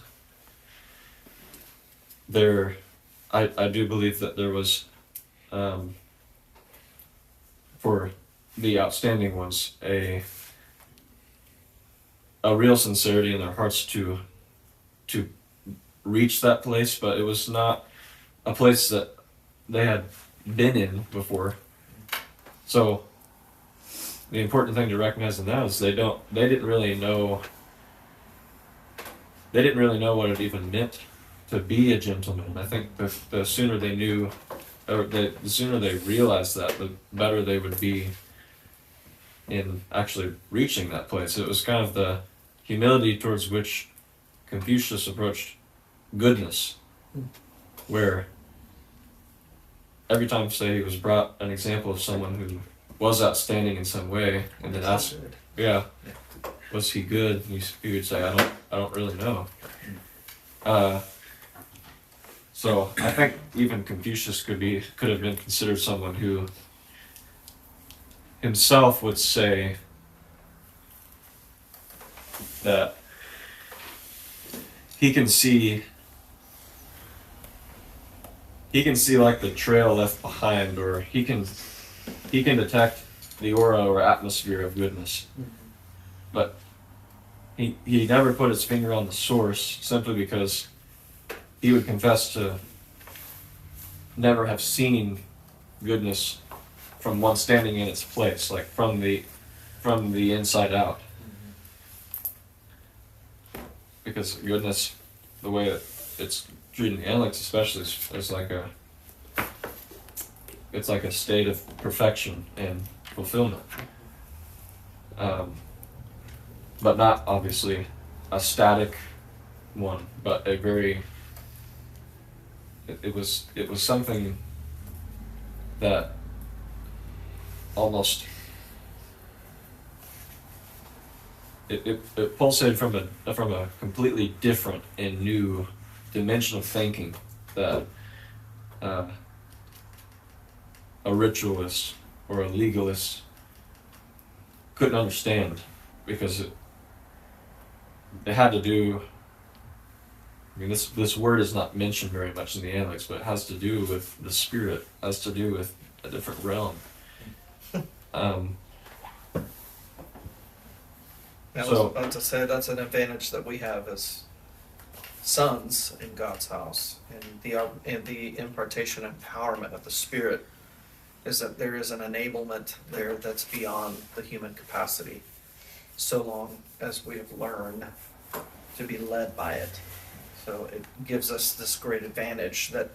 I do believe that there was, for the outstanding ones, a real sincerity in their hearts to reach that place, but it was not a place that they had been in before. So the important thing to recognize in that is they didn't really know what it even meant to be a gentleman. I think the sooner they knew, or the sooner they realized that, the better they would be in actually reaching that place. It was kind of the humility towards which Confucius approached goodness, where every time, say, he was brought an example of someone who was outstanding in some way, and then asked, yeah, was he good? He would say, I don't really know. So I think even Confucius could have been considered someone who himself would say that he can see like the trail left behind, or he can detect the aura or atmosphere of goodness, but he never put his finger on the source, simply because he would confess to never have seen goodness from one standing in its place, like from the inside out. Because goodness, the way that it's treated in Analects especially, is like it's like a state of perfection and fulfillment. But not obviously a static one, but a very, it was something that almost it pulsated from a completely different and new dimension of thinking that a ritualist or a legalist couldn't understand, because it had to do, I mean, this word is not mentioned very much in the Analects, but it has to do with the spirit, has to do with a different realm. I So- was about to say that's an advantage that we have as sons in God's house, and the impartation and empowerment of the Spirit is that there is an enablement there that's beyond the human capacity, so long as we have learned to be led by it. So it gives us this great advantage that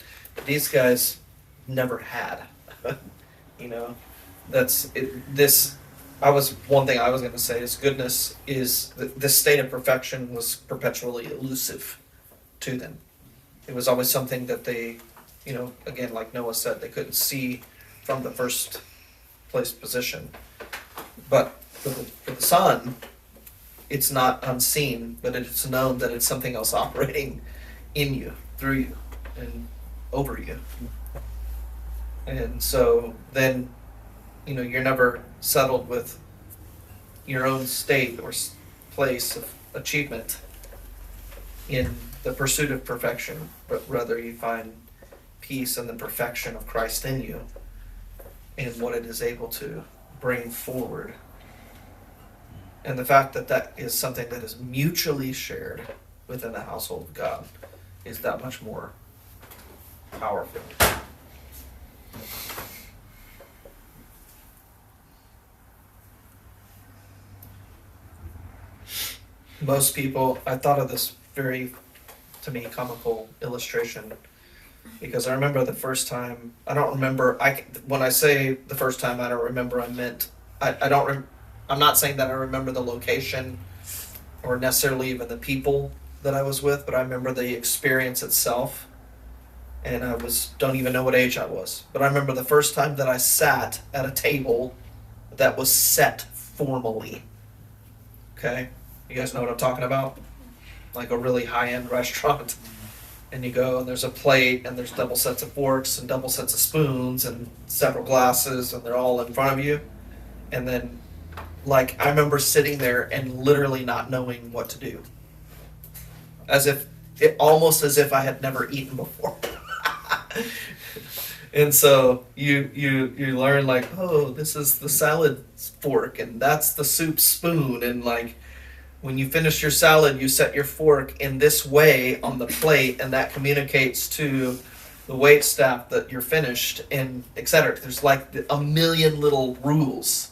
these guys never had. You know, that's it. One thing I was going to say is goodness is this state of perfection was perpetually elusive to them. It was always something that they, again, like Noah said, they couldn't see from the first place position. But for the Son, it's not unseen, but it's known that it's something else operating in you, through you, and over you. And so then, you're never settled with your own state or place of achievement in the pursuit of perfection, but rather you find peace in the perfection of Christ in you and what it is able to bring forward. And the fact that that is something that is mutually shared within the household of God is that much more powerful. Most people, I thought of this very, to me, comical illustration, because I remember the first time, when I say the first time I don't remember, I meant, I'm not saying that I remember the location or necessarily even the people that I was with, but I remember the experience itself, and don't even know what age I was, but I remember the first time that I sat at a table that was set formally. Okay? You guys know what I'm talking about? like a really high-end restaurant, and you go and there's a plate and there's double sets of forks and double sets of spoons and several glasses and they're all in front of you, and then like I remember sitting there and literally not knowing what to do, almost as if I had never eaten before. And so you learn like, oh, this is the salad fork and that's the soup spoon, and like when you finish your salad you set your fork in this way on the plate and that communicates to the wait staff that you're finished, and etc. There's like a million little rules,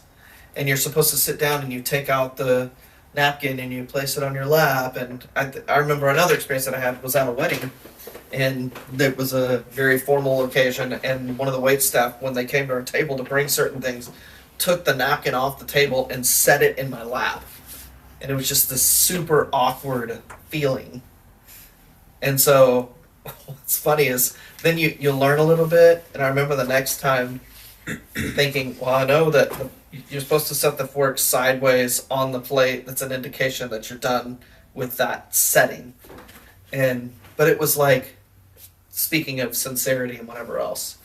and you're supposed to sit down and you take out the napkin and you place it on your lap. And I remember another experience that I had was at a wedding, and it was a very formal occasion, and one of the wait staff, when they came to our table to bring certain things, took the napkin off the table and set it in my lap, and it was just this super awkward feeling. And so what's funny is then you learn a little bit, and I remember the next time thinking, well, I know that you're supposed to set the fork sideways on the plate. That's an indication that you're done with that setting. But it was like, speaking of sincerity and whatever else,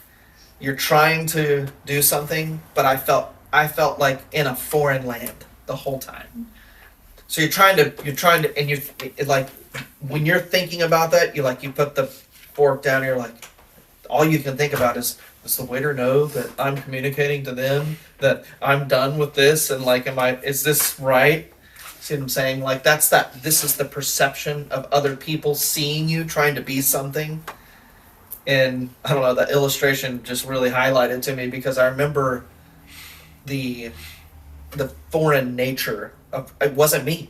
you're trying to do something, but I felt like in a foreign land the whole time. So you're trying to, and like when you're thinking about that, you put the fork down, and you're like, all you can think about is, does the waiter know that I'm communicating to them that I'm done with this? And like, is this right? See what I'm saying? Like this is the perception of other people seeing you trying to be something. And I don't know, that illustration just really highlighted to me, because I remember the foreign nature of, it wasn't me.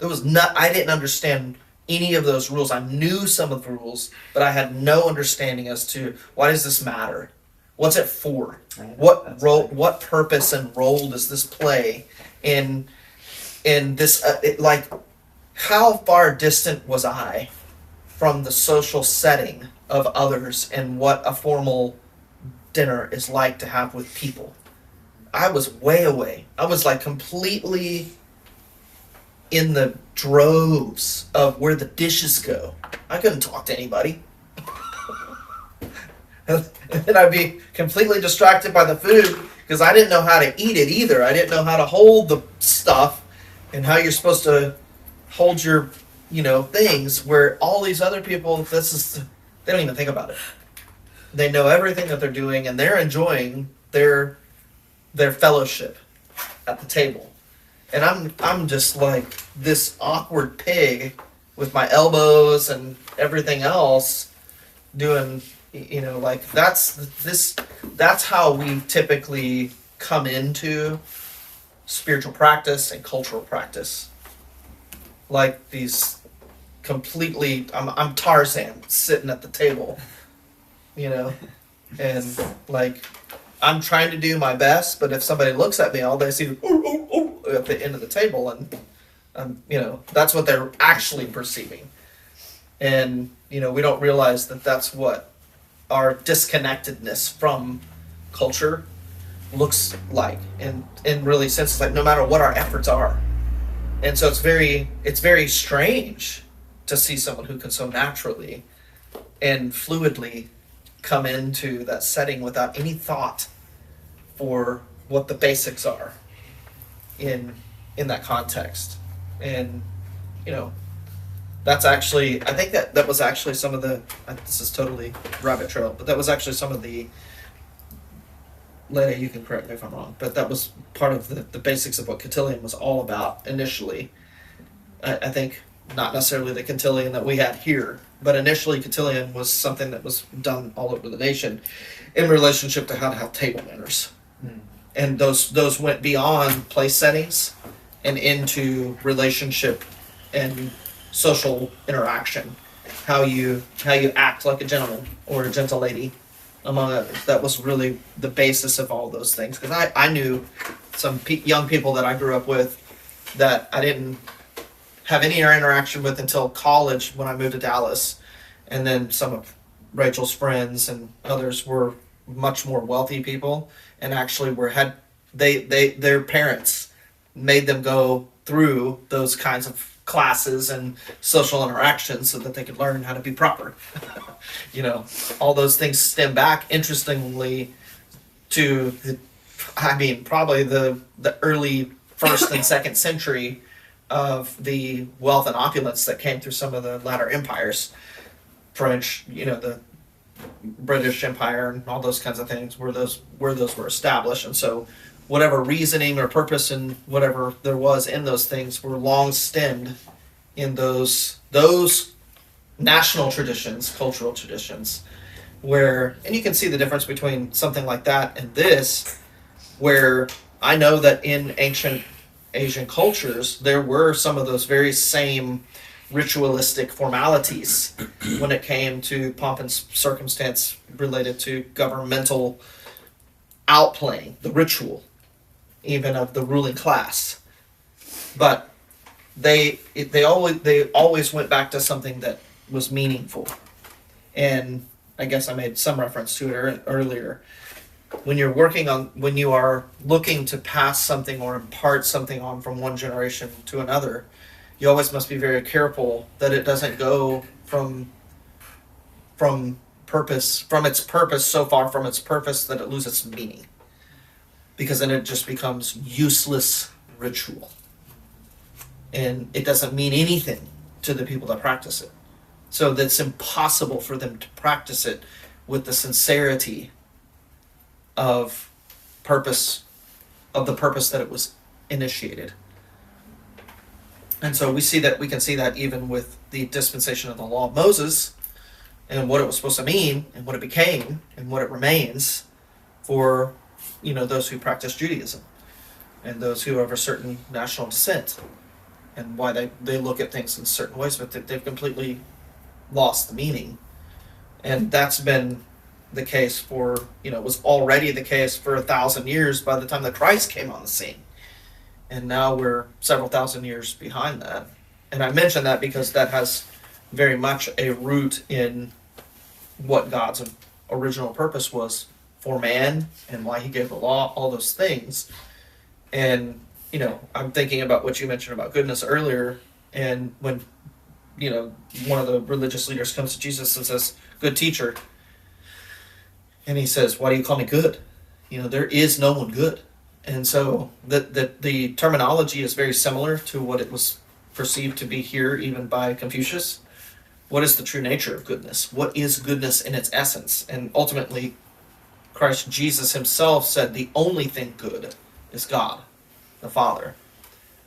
I didn't understand any of those rules. I knew some of the rules, but I had no understanding as to, why does this matter? What's it for? What role, what purpose and role does this play in this? Like, how far distant was I from the social setting of others and what a formal dinner is like to have with people? I was way away. I was like completely in the droves of where the dishes go. I couldn't talk to anybody. And then I'd be completely distracted by the food because I didn't know how to eat it either. I didn't know how to hold the stuff and how you're supposed to hold your, things, where all these other people, they don't even think about it. They know everything that they're doing and they're enjoying their fellowship at the table. And I'm just like this awkward pig with my elbows and everything else doing, like that's how we typically come into spiritual practice and cultural practice. Like these completely, I'm Tarzan sitting at the table, and like I'm trying to do my best, but if somebody looks at me, all they see is at the end of the table, and that's what they're actually perceiving. And we don't realize that that's what our disconnectedness from culture looks like, and in really sense, it's like no matter what our efforts are. And so it's very strange to see someone who can so naturally and fluidly come into that setting without any thought for what the basics are in that context. And that's actually, I think that was actually some of the, this is totally rabbit trail, but that was actually some of the, Lena, you can correct me if I'm wrong, but that was part of the basics of what cotillion was all about initially. I think not necessarily the cotillion that we had here, but initially cotillion was something that was done all over the nation in relationship to how to have table manners. And those went beyond place settings and into relationship and social interaction. How you act like a gentleman or a gentle lady, among others. That was really the basis of all those things. Because I knew some young people that I grew up with that I didn't have any interaction with until college when I moved to Dallas. And then some of Rachel's friends and others were much more wealthy people, and actually their parents made them go through those kinds of classes and social interactions so that they could learn how to be proper. You know, all those things stem back, interestingly, to probably the early first and second century of the wealth and opulence that came through some of the latter empires. French, the British Empire and all those kinds of things, where those were established. And so whatever reasoning or purpose and whatever there was in those things were long stemmed in those national traditions, cultural traditions, and you can see the difference between something like that and this, where I know that in ancient Asian cultures, there were some of those very same ritualistic formalities when it came to pomp and circumstance related to governmental outplaying, the ritual, even of the ruling class. But they always went back to something that was meaningful. And I guess I made some reference to it earlier. When you are looking to pass something or impart something on from one generation to another, you always must be very careful that it doesn't go from its purpose so far from its purpose that it loses its meaning. Because then it just becomes useless ritual. And it doesn't mean anything to the people that practice it. So that's impossible for them to practice it with the sincerity of the purpose that it was initiated. And so we can see that even with the dispensation of the law of Moses and what it was supposed to mean and what it became and what it remains for those who practice Judaism and those who are of a certain national descent, and why they look at things in certain ways, but they've completely lost the meaning. And that's been the case was already the case for 1,000 years by the time that Christ came on the scene. And now we're several thousand years behind that. And I mention that because that has very much a root in what God's original purpose was for man and why he gave the law, all those things. And, I'm thinking about what you mentioned about goodness earlier. And when, one of the religious leaders comes to Jesus and says, "Good teacher," and he says, "Why do you call me good? There is no one good." And so the terminology is very similar to what it was perceived to be here, even by Confucius. What is the true nature of goodness? What is goodness in its essence? And ultimately, Christ Jesus himself said the only thing good is God, the Father.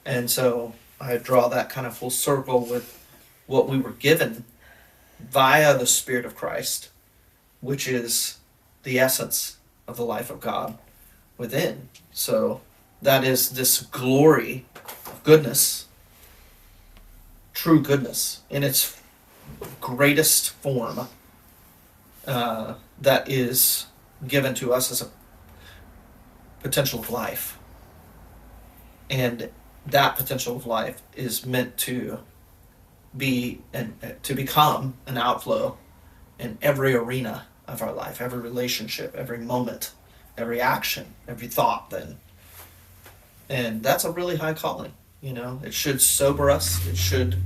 And so I draw that kind of full circle with what we were given via the Spirit of Christ, which is the essence of the life of God within. So that is this glory of goodness, true goodness in its greatest form, that is given to us as a potential of life. And that potential of life is meant to be and to become an outflow in every arena of our life, every relationship, every moment, every action, every thought then. And that's a really high calling. It should sober us. It should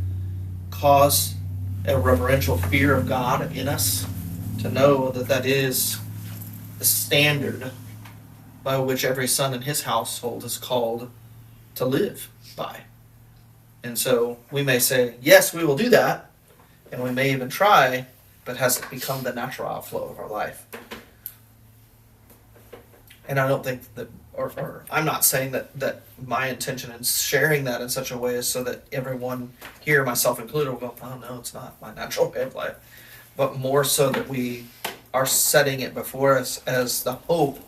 cause a reverential fear of God in us, to know that that is the standard by which every son in his household is called to live by. And so we may say, yes, we will do that, and we may even try, but has it become the natural outflow of our life? And I don't think that, or I'm not saying that my intention in sharing that in such a way is so that everyone here, myself included, will go, "Oh no, it's not my natural way of life," but more so that we are setting it before us as the hope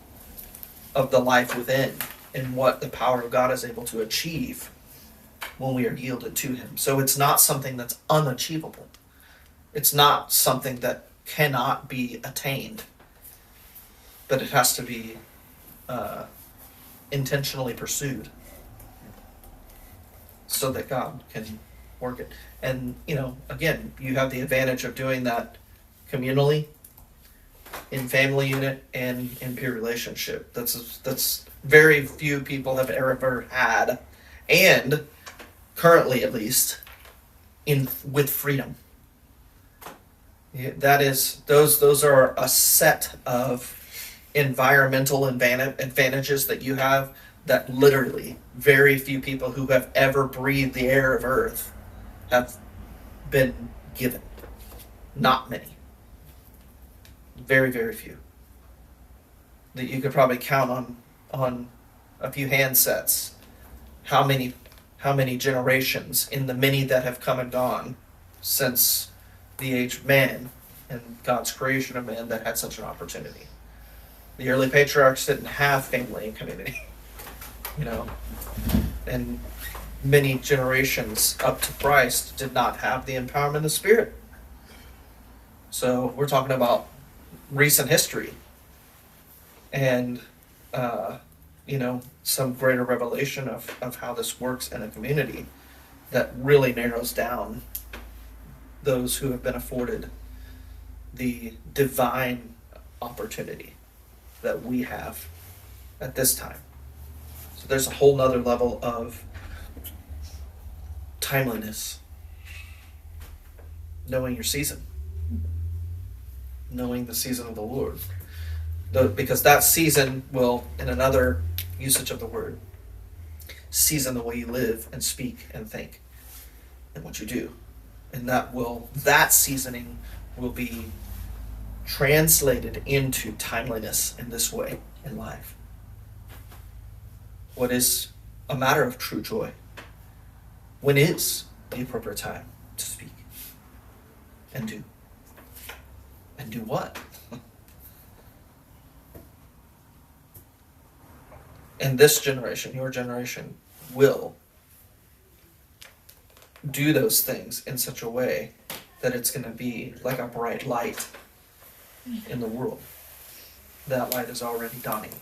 of the life within and what the power of God is able to achieve when we are yielded to him. So it's not something that's unachievable. It's not something that cannot be attained, but it has to be intentionally pursued so that God can work it. And, again, you have the advantage of doing that communally, in family unit, and in peer relationship. That's very few people have ever had, and currently at least with freedom. Yeah, that is, those are a set of environmental advantages that you have that literally very few people who have ever breathed the air of earth have been given. Not many. Very, very few. That you could probably count on a few handsets how many generations in the many that have come and gone since the age of man and God's creation of man that had such an opportunity. The early patriarchs didn't have family and community, you know, and many generations up to Christ did not have the empowerment of Spirit. So we're talking about recent history and, you know, some greater revelation of how this works in a community that really narrows down those who have been afforded the divine opportunity that we have at this time. So there's a whole nother level of timeliness, knowing your season, knowing the season of the Lord. Because that season will, in another usage of the word, season the way you live and speak and think and what you do. And that seasoning will be translated into timeliness in this way in life. What is a matter of true joy? When is the appropriate time to speak and do? And do what? And this generation, your generation, will do those things in such a way that it's going to be like a bright light in the world. That light is already dawning.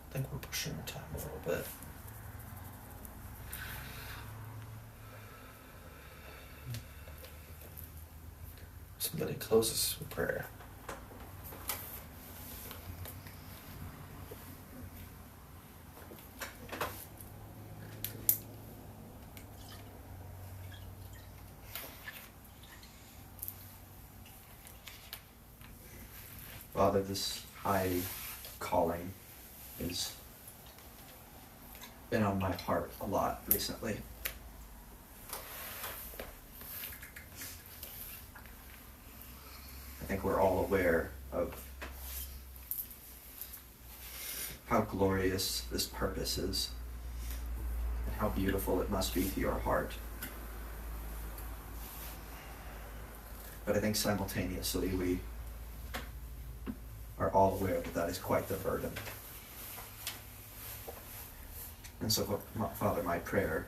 I think we're pushing our time a little bit. Somebody closes with prayer. Father, this high calling has been on my heart a lot recently. I think we're all aware of how glorious this purpose is and how beautiful it must be to your heart. But I think simultaneously we are all aware that that is quite the burden. And so, Father, my prayer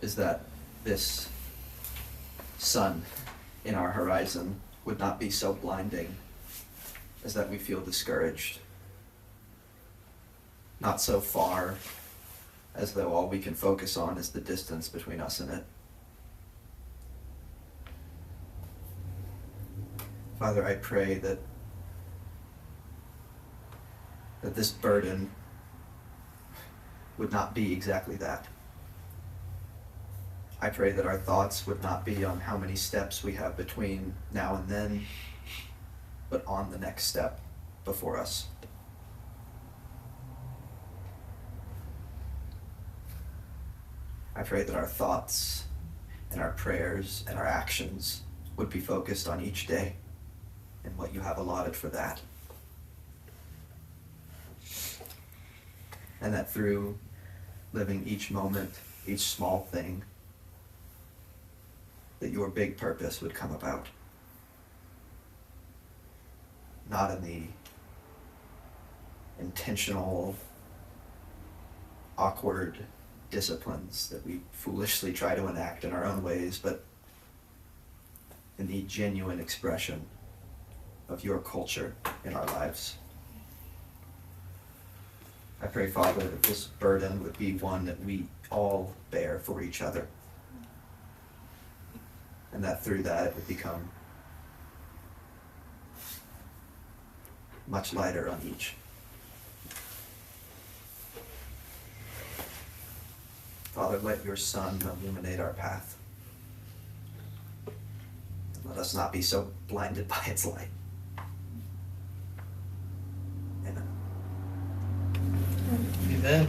is that this sun in our horizon would not be so blinding as that we feel discouraged. Not so far as though all we can focus on is the distance between us and it. Father, I pray that this burden would not be exactly that. I pray that our thoughts would not be on how many steps we have between now and then, but on the next step before us. I pray that our thoughts and our prayers and our actions would be focused on each day and what you have allotted for that. And that through living each moment, each small thing, that your big purpose would come about. Not in the intentional, awkward disciplines that we foolishly try to enact in our own ways, but in the genuine expression of your culture in our lives. I pray, Father, that this burden would be one that we all bear for each other. and that through that it would become much lighter on each. Father, let your Son illuminate our path. Let us not be so blinded by its light. Amen. Amen.